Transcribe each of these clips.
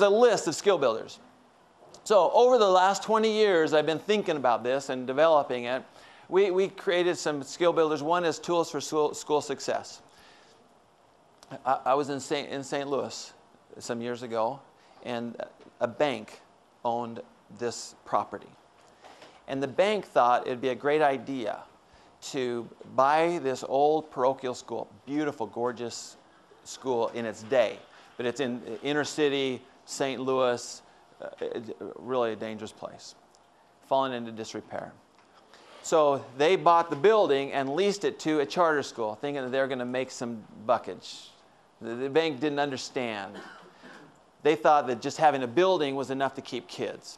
a list of skill builders. So over the last 20 years, I've been thinking about this and developing it. We created some skill builders. One is tools for school success. I was in St. Louis some years ago, and a bank owned this property. And the bank thought it'd be a great idea to buy this old parochial school, beautiful, gorgeous school in its day, but it's in inner city, St. Louis, really a dangerous place, fallen into disrepair. So they bought the building and leased it to a charter school, thinking that they're going to make some buckage. The bank didn't understand. They thought that just having a building was enough to keep kids.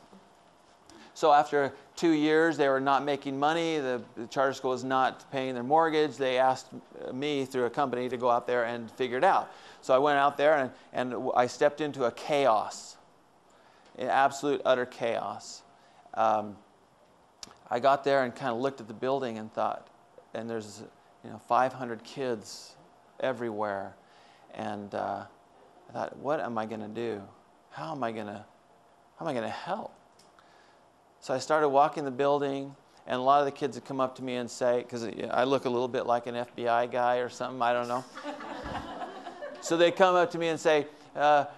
So after 2 years, they were not making money. The charter school was not paying their mortgage. They asked me through a company to go out there and figure it out. So I went out there and I stepped into a chaos, an absolute, utter chaos. I got there and kind of looked at the building and thought, and there's 500 kids everywhere. And I thought, what am I going to do? How am I going to help? So I started walking the building, and a lot of the kids would come up to me and say, because I look a little bit like an FBI guy or something, I don't know. So they come up to me and say,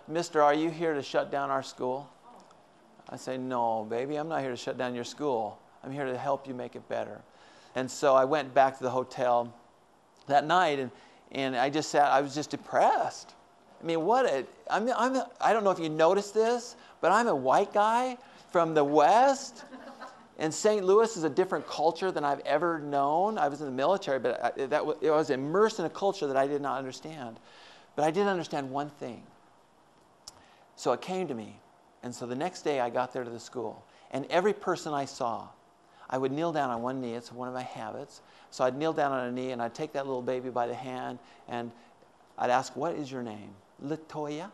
Mister, are you here to shut down our school? I say, no, baby, I'm not here to shut down your school. I'm here to help you make it better. And so I went back to the hotel that night, and I just sat, I was just depressed. I mean, I don't know if you noticed this, but I'm a white guy from the West, and St. Louis is a different culture than I've ever known. I was in the military, but I was immersed in a culture that I did not understand. But I did understand one thing. So it came to me. And so the next day I got there to the school, and every person I saw, I would kneel down on one knee. It's one of my habits. So I'd kneel down on a knee, and I'd take that little baby by the hand, and I'd ask, what is your name? Latoya?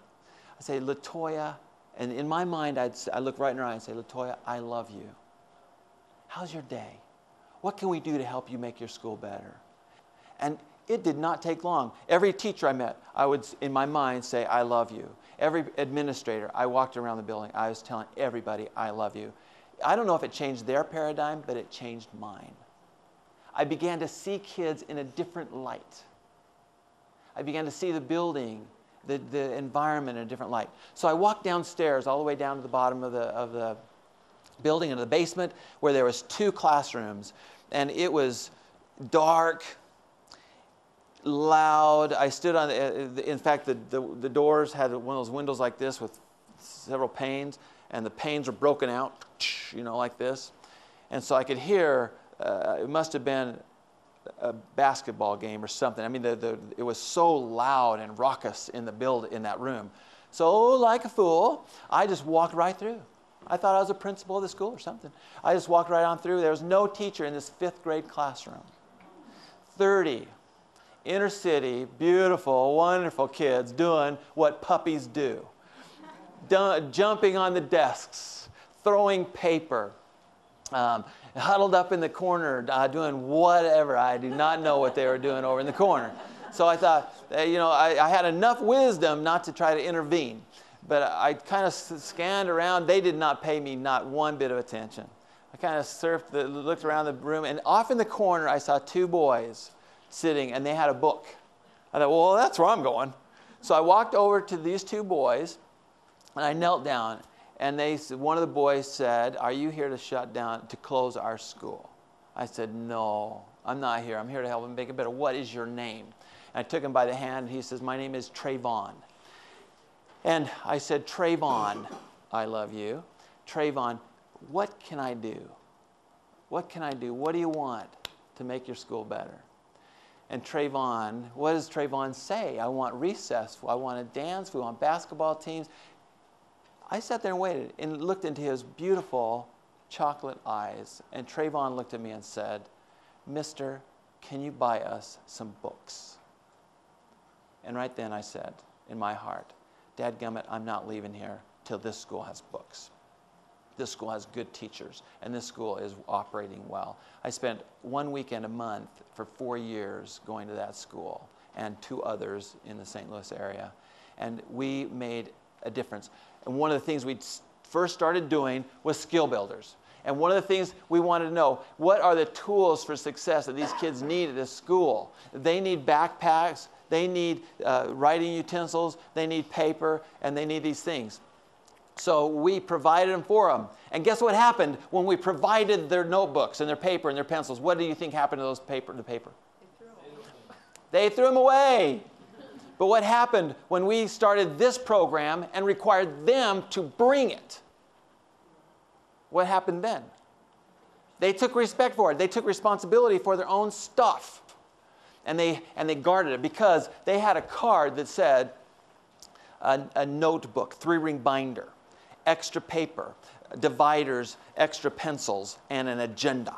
I'd say, Latoya. And in my mind, I'd look right in her eye and say, Latoya, I love you. How's your day? What can we do to help you make your school better? And it did not take long. Every teacher I met, I would, in my mind, say, I love you. Every administrator, I walked around the building, I was telling everybody, I love you. I don't know if it changed their paradigm, but it changed mine. I began to see kids in a different light. I began to see the building, the environment in a different light. So I walked downstairs all the way down to the bottom of the building into the basement, where there was 2 classrooms, and it was dark, loud. I stood on, in fact, the doors had one of those windows like this with several panes, and the panes were broken out, like this. And so I could hear, it must have been a basketball game or something. I mean, it was so loud and raucous in that room. So like a fool, I just walked right through. I thought I was a principal of the school or something. I just walked right on through. There was no teacher in this 5th grade classroom. 30 inner city, beautiful, wonderful kids doing what puppies do. Jumping on the desks, throwing paper, huddled up in the corner, doing whatever. I do not know what they were doing over in the corner. So I thought, I had enough wisdom not to try to intervene. But I kind of scanned around. They did not pay me not one bit of attention. I kind of looked around the room, and off in the corner I saw 2 boys sitting, and they had a book. I thought, well, that's where I'm going. So I walked over to these 2 boys, and I knelt down, and one of the boys said, are you here to close our school? I said, no, I'm not here. I'm here to help them make it better. What is your name? And I took him by the hand, and he says, my name is Trayvon. And I said, Trayvon, I love you. Trayvon, what can I do? What can I do? What do you want to make your school better? And Trayvon, what does Trayvon say? I want recess. I want to dance. We want basketball teams. I sat there and waited and looked into his beautiful chocolate eyes. And Trayvon looked at me and said, Mister, can you buy us some books? And right then I said, in my heart, Dadgummit, I'm not leaving here till this school has books. This school has good teachers, and this school is operating well. I spent 1 weekend a month for 4 years going to that school, and 2 others in the St. Louis area. And we made a difference. And one of the things we first started doing was skill builders. And one of the things we wanted to know, what are the tools for success that these kids need at this school? They need backpacks, they need writing utensils, they need paper, and they need these things. So we provided them for them. And guess what happened when we provided their notebooks and their paper and their pencils? What do you think happened to those the paper? They threw them away. But what happened when we started this program and required them to bring it? What happened then? They took respect for it. They took responsibility for their own stuff. And they guarded it because they had a card that said a notebook, 3-ring binder, extra paper, dividers, extra pencils, and an agenda.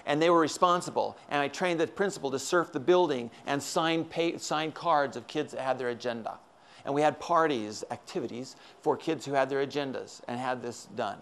And they were responsible. And I trained the principal to surf the building and sign cards of kids that had their agenda. And we had parties, activities for kids who had their agendas and had this done.